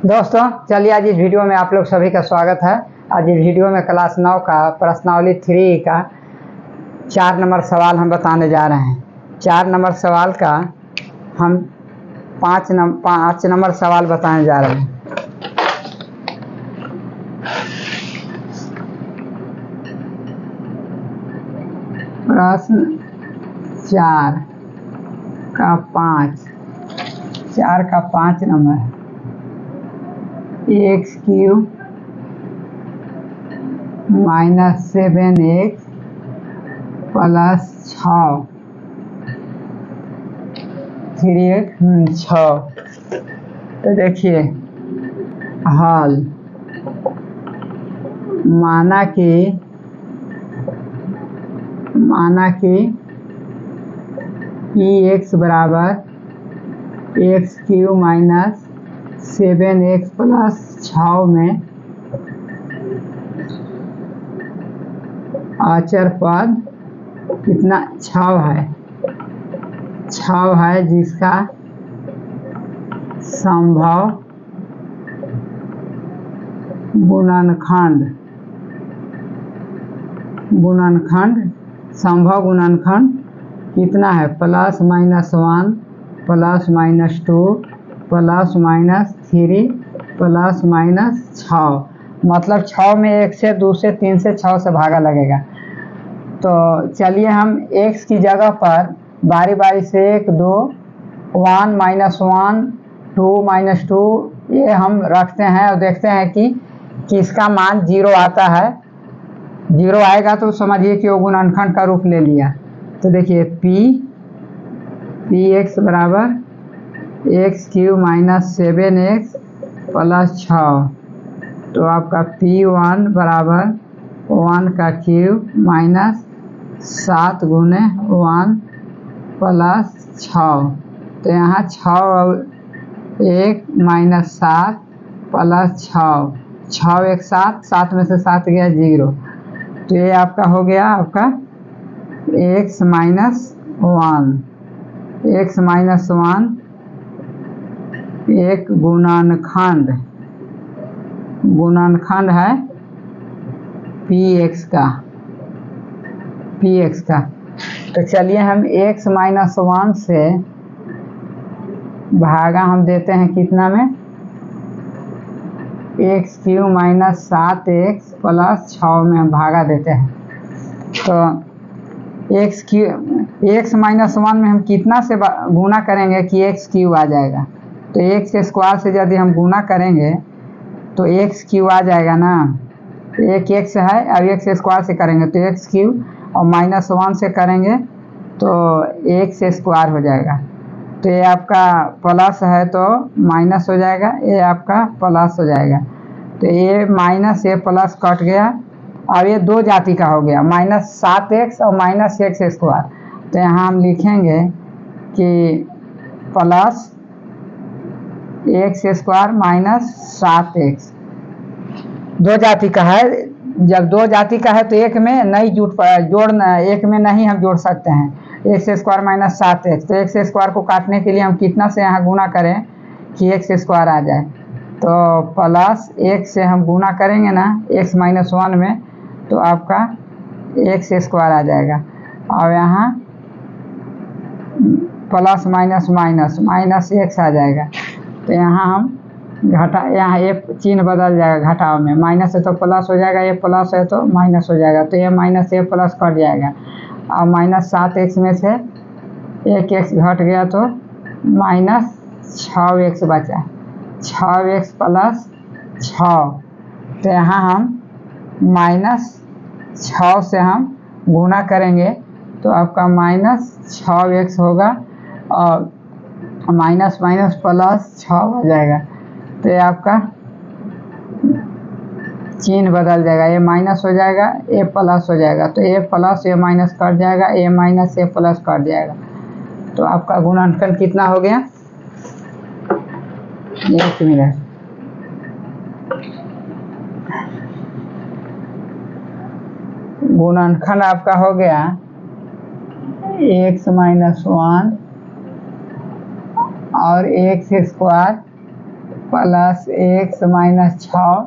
दोस्तों चलिए आज इस वीडियो में आप लोग सभी का स्वागत है। आज इस वीडियो में क्लास 9 का प्रश्नावली 3 का 4 नंबर सवाल हम बताने जा रहे हैं। 4 नंबर सवाल का हम 5 नंबर सवाल बताने जा रहे हैं। प्रश्न 4 का 5 नंबर है। X cube minus 7x plus 6 तो देखिए हल माना कि एक्स बराबर x cube minus 7x plus 6 में अचर पद कितना 6 है जिसका संभव गुणनखंड कितना है +-1 +-2 +-3 +-6 मतलब 6 में 1 से 2 से 3 से 6 से भागा लगेगा। तो चलिए हम x की जगह पर बारी बारी से 1 2 1 -1 2 -2 ये हम रखते हैं और देखते हैं कि किसका मान 0 आता है। 0 आएगा तो समझिए कि वो गुणनखंड का रूप ले लिया। तो देखिए x बराबर x cube minus 7x plus 6 तो आपका P1 बराबर 1 का क्यूब माइनस 7 गुने 1 प्लस 6 तो यहाँ 6 और 1 माइनस 7 प्लस 6 1 7 में से 7 गया 0 तो ये आपका हो गया आपका x माइनस 1 एक गुणनखंड है px का। तो चलिए हम x माइनस 1 से भागा हम देते हैं कितना में x cube minus 7x plus 6 में हम भागा देते हैं। तो एक्स माइनस 1 में हम कितना से गुना करेंगे कि एक्स क्यूब आ जाएगा। तो एक्स स्क्वायर से यदि हम गुना करेंगे तो एक्स क्यूब आ जाएगा ना। एक एक्स है अब एक्स स्क्वायर से करेंगे तो एक्स क्यूब और -1 से करेंगे तो एक्स स्क्वायर हो जाएगा। तो ये आपका प्लस है तो माइनस हो जाएगा, ये आपका प्लस हो जाएगा। तो ये माइनस ये प्लस कट गया। अब ये दो जाति का हो गया -7x और -x स्क्वायर। तो यहाँ हम लिखेंगे कि plus x square minus 7x दो जाति का है। जब दो जाति का है तो एक में नहीं एक में नहीं हम जोड़ सकते हैं। एक्स स्क्वायर माइनस 7x तो एक्स स्क्वायर को काटने के लिए हम कितना से यहाँ गुना करें कि एक्स स्क्वायर आ जाए। तो प्लस एक्स से हम गुना करेंगे ना x माइनस 1 में तो आपका एक्स स्क्वायर आ जाएगा। और यहाँ प्लस माइनस एक्स आ जाएगा। तो यहाँ हम यहाँ ये चिन्ह बदल जाएगा, घटाव में माइनस है तो प्लस हो जाएगा, ये प्लस है तो माइनस हो जाएगा। तो ये माइनस ये प्लस कट जाएगा और -7x में से एक एक्स घट गया तो -6x बचा, 6x प्लस 6। तो यहाँ हम -6 से हम गुना करेंगे तो आपका -6x होगा और माइनस प्लस 6 हो जाएगा। तो ये आपका चिन्ह बदल जाएगा, ये माइनस हो जाएगा ये प्लस हो जाएगा। तो ये प्लस ये माइनस कट जाएगा, ये माइनस ये प्लस कट जाएगा। तो आपका गुणनखंड कितना हो गया, एक मिनट, गुणनखंड आपका हो गया x माइनस 1 और x square plus x minus 6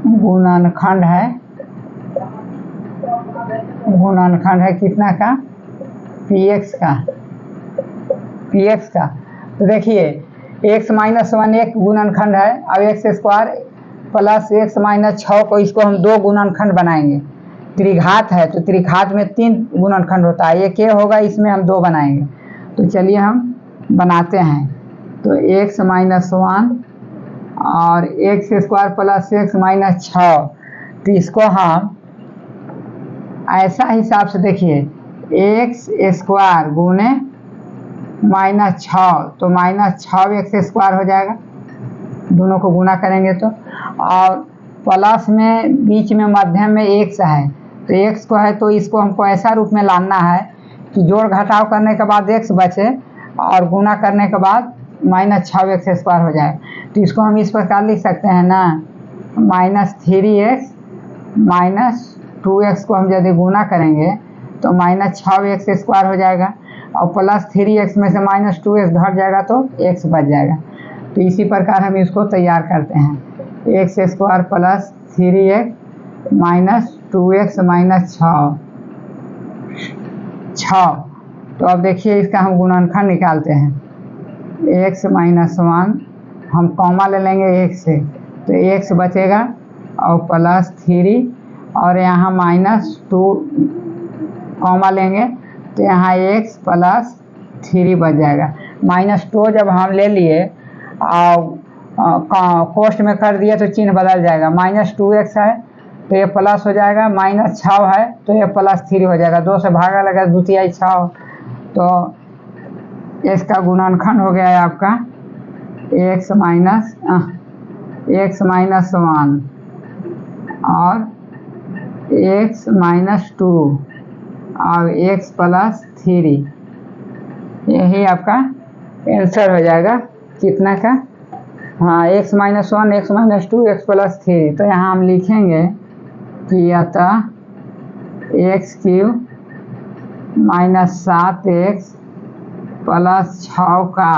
गुणनखंड है कितना का, px का। तो देखिए x माइनस 1 एक गुणनखंड है। अब x square plus x minus 6 को इसको हम 2 गुणनखंड बनाएंगे। त्रिघात है तो त्रिघात में 3 गुणनखंड होता है, एक ये होगा, इसमें हम 2 बनाएंगे। तो चलिए हम बनाते हैं। तो एक्स माइनस 1 और x square plus x minus 6, तो इसको हम ऐसा हिसाब से देखिए, एक्स स्क्वायर गुने माइनस 6, तो माइनस 6 एक्स स्क्वायर हो जाएगा, दोनों को गुना करेंगे तो। और प्लस में बीच में मध्यम में एक्स है, तो एक्स को है तो इसको हमको ऐसा रूप में लाना है कि जोड़ घटाव करने के बाद एक्स बचे और गुना करने के बाद माइनस 6 एक्स स्क्वायर हो जाए। तो इसको हम इस प्रकार लिख सकते हैं ना, माइनस 3x माइनस 2x को हम यदि गुना करेंगे तो माइनस 6 एक्स स्क्वायर हो जाएगा, और प्लस 3x में से माइनस 2x घट जाएगा तो x बच जाएगा। तो इसी प्रकार हम इसको तैयार करते हैं, x square plus 3x minus 2x minus 6। तो अब देखिए इसका हम गुणनखंड निकालते हैं। x माइनस 1 हम कॉमा ले लेंगे x से, तो x बचेगा और प्लस 3 और यहाँ माइनस 2 कॉमा लेंगे तो यहाँ x प्लस 3 बच जाएगा। माइनस 2 जब हम ले लिए और कोष्ठ में कर दिए तो चिन्ह बदल जाएगा। माइनस 2x है तो ये प्लस हो जाएगा, माइनस 6 है तो ये प्लस 3 हो जाएगा। 2 से भागा लगा, द्वितीय 6, तो इसका गुणनखंड हो गया है आपका x माइनस 1 और x माइनस 2 और x प्लस 3। यही आपका आंसर हो जाएगा कितना का, हाँ, x minus 1 x minus 2 x plus 3। तो यहाँ हम लिखेंगे कि अतः x³ माइनस 7x प्लस 6 का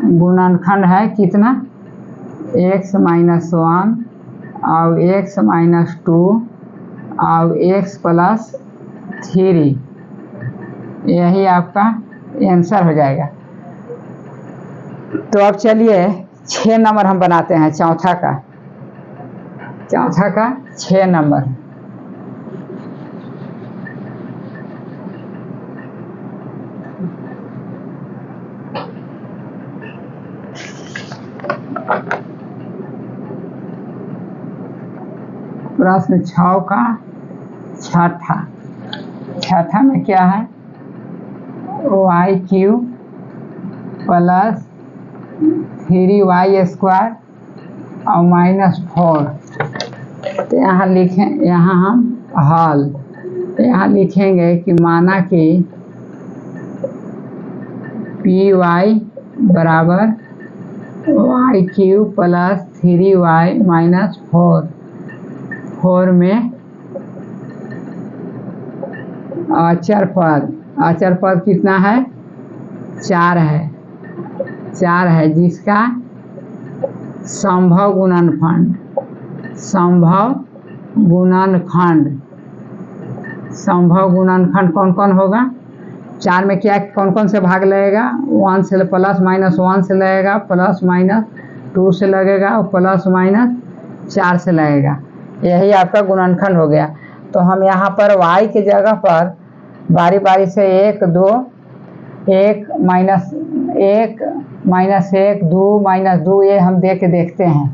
गुणनखंड है कितना, x माइनस 1 और x माइनस 2 और x प्लस 3। यही आपका आंसर हो जाएगा। तो अब चलिए 6 नंबर हम बनाते हैं, चौथा का 6 नंबर। प्रश्न 6 का छठा में क्या है, y³ प्लस 3y स्क्वायर और माइनस 4। तो यहाँ लिखें, यहाँ हम हल, तो यहाँ लिखेंगे कि माना कि py बराबर y³ प्लस 3y माइनस 4 में अचर पद कितना है, 4 है, जिसका संभव गुणनखंड कौन कौन होगा। 4 में क्या कौन कौन से भाग लगेगा, 1 से प्लस माइनस 1 से लगेगा, प्लस माइनस 2 से लगेगा और प्लस माइनस 4 से लगेगा। यही आपका गुणनखंड हो गया। तो हम यहाँ पर y की जगह पर बारी बारी से 1 2 1 माइनस 1 2 माइनस 2 ये हम दे के देखते हैं।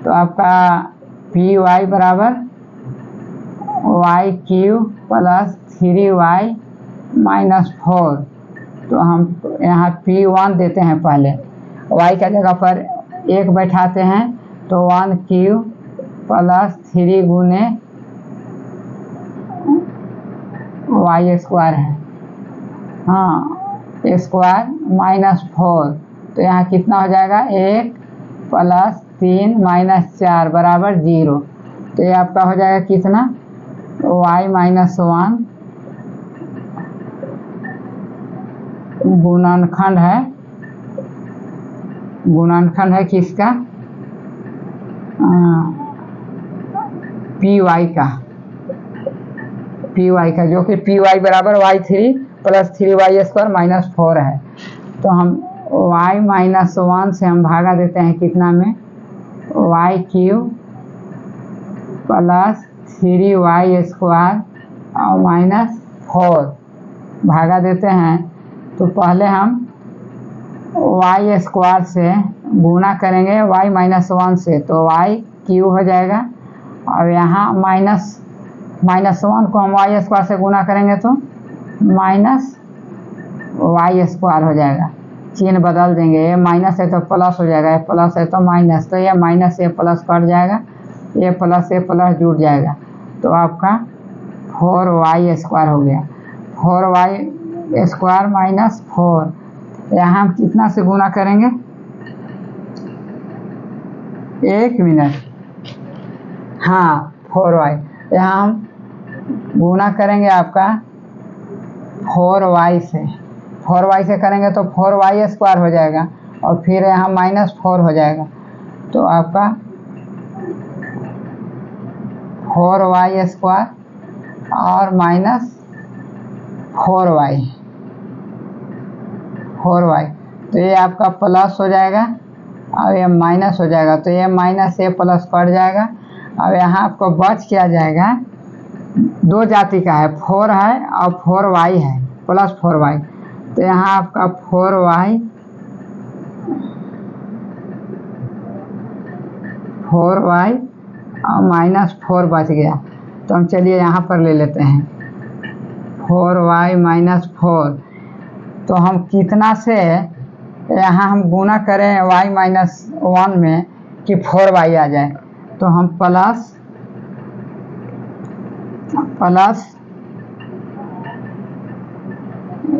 तो आपका py बराबर y³ प्लस 3y माइनस 4। तो हम यहाँ p1 देते हैं, पहले y का जगह पर 1 बैठाते हैं तो 1³ प्लस 3 गुने y स्क्वायर है, हाँ, स्क्वायर माइनस 4। तो यहाँ कितना हो जाएगा, 1 प्लस 3 माइनस 4 बराबर 0। तो ये आपका हो जाएगा कितना, y माइनस 1 गुणनखंड है किसका, पी वाई का जो कि पी वाई बराबर y3 प्लस 3y² माइनस 4 है। तो हम y माइनस 1 से हम भागा देते हैं कितना में, y³ प्लस 3y² और माइनस 4 भागा देते हैं। तो पहले हम y² से गुना करेंगे y माइनस 1 से, तो y³ हो जाएगा और यहाँ माइनस 1 को हम y² से गुना करेंगे तो माइनस y² हो जाएगा। चिन्ह बदल देंगे, ये माइनस है तो प्लस हो जाएगा, ये प्लस है तो माइनस, तो ये माइनस से प्लस कट जाएगा, ये प्लस से प्लस जुड़ जाएगा। तो आपका 4y² हो गया, 4y² माइनस 4। यहाँ हम कितना से गुना करेंगे, 1 मिनट, हाँ 4y, यहाँ हम गुना करेंगे आपका 4y से करेंगे तो 4y² हो जाएगा और फिर यहाँ माइनस 4 हो जाएगा। तो आपका 4y² और माइनस 4y, तो ये आपका प्लस हो जाएगा और ये माइनस हो जाएगा, तो ये माइनस से प्लस कट जाएगा। अब यहाँ आपको बच क्या जाएगा, दो जाति का है, 4 है और 4y है प्लस 4y, तो यहाँ आपका 4y और माइनस 4 बच गया। तो हम चलिए यहाँ पर ले लेते हैं 4y माइनस 4। तो हम कितना से यहाँ हम गुना करें y माइनस 1 में कि 4y आ जाए, तो हम प्लस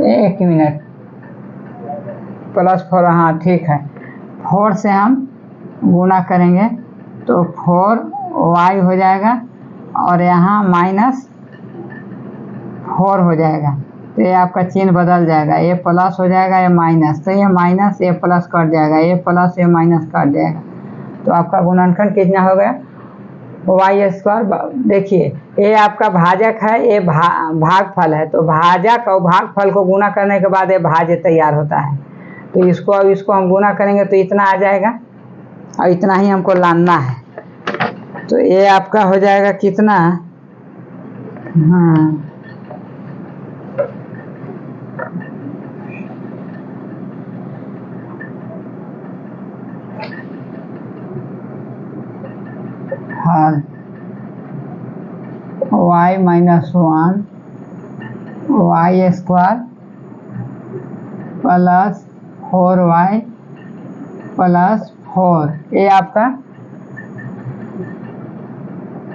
1 मिनट प्लस 4, हाँ ठीक है, 4 से हम गुना करेंगे तो 4y हो जाएगा और यहाँ माइनस 4 हो जाएगा। तो ये आपका चिन्ह बदल जाएगा, ये प्लस हो जाएगा, ये माइनस, तो ये माइनस ये प्लस कट जाएगा, ये प्लस ये माइनस कट जाएगा। तो आपका गुणनखंड कितना हो गया, y²। देखिए ये आपका भाजक है, ये भागफल है, तो भाजक और भागफल को गुना करने के बाद ये भाज्य तैयार होता है। तो इसको हम गुना करेंगे तो इतना आ जाएगा और इतना ही हमको लाना है। तो ये आपका हो जाएगा कितना, हाँ y minus 1 y² plus 4y plus 4, ये आपका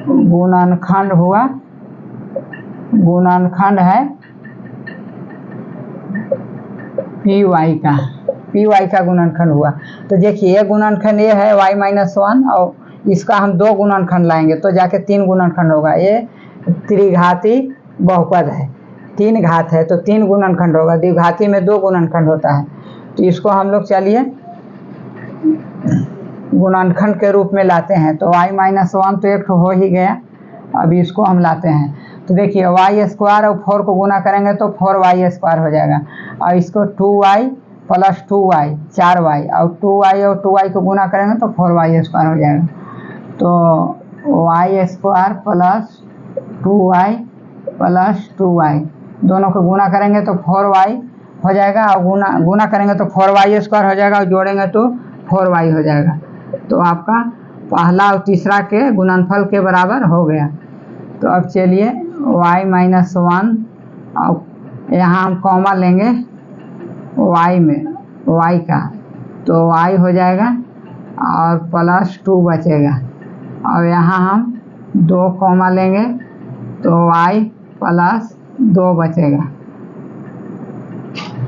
गुणनखंड हुआ, गुणनखंड है पी वाई का गुणनखंड हुआ। तो देखिए ये गुणनखंड ये है y माइनस 1 और इसका हम 2 गुणनखंड लाएंगे तो जाके 3 गुणनखंड होगा। ये त्रिघाती बहुपद है, 3 घात है तो 3 गुणनखंड होगा, द्विघाती में 2 गुणनखंड होता है। तो इसको हम लोग चलिए गुणनखंड के रूप में लाते हैं। तो y माइनस 1 तो एक हो ही गया, अभी इसको हम लाते हैं। तो देखिए y² और 4 को गुना करेंगे तो 4y² हो जाएगा और इसको 2y प्लस 2y 4y और 2y और 2y को गुना करेंगे तो 4y² हो जाएगा। तो y² plus 2y plus 2y दोनों को गुना करेंगे तो 4y हो जाएगा और गुना करेंगे तो 4y² हो जाएगा और जोड़ेंगे तो 4y हो जाएगा। तो आपका पहला और तीसरा के गुणनफल के बराबर हो गया। तो अब चलिए y माइनस 1 और यहाँ हम कॉमा लेंगे y में, y का, तो y हो जाएगा और प्लस 2 बचेगा और यहाँ हम 2 कॉमा लेंगे तो y प्लस 2 बचेगा।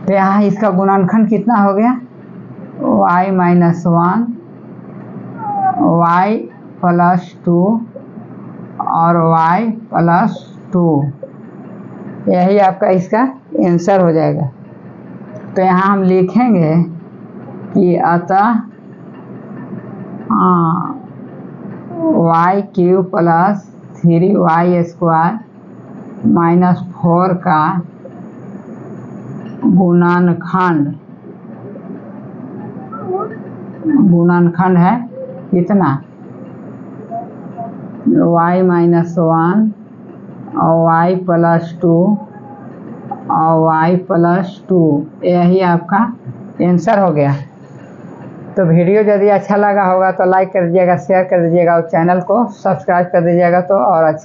तो यहाँ इसका गुणनखंड कितना हो गया, y माइनस 1 y प्लस 2 और y प्लस 2, यही आपका इसका आंसर हो जाएगा। तो यहाँ हम लिखेंगे कि अतः y³ प्लस 3y² माइनस 4 का गुणनखंड है कितना, y माइनस 1 और y प्लस 2 और y प्लस 2, यही आपका आंसर हो गया। तो वीडियो यदि अच्छा लगा होगा तो लाइक कर दीजिएगा, शेयर कर दीजिएगा और चैनल को सब्सक्राइब कर दीजिएगा तो और अच्छा।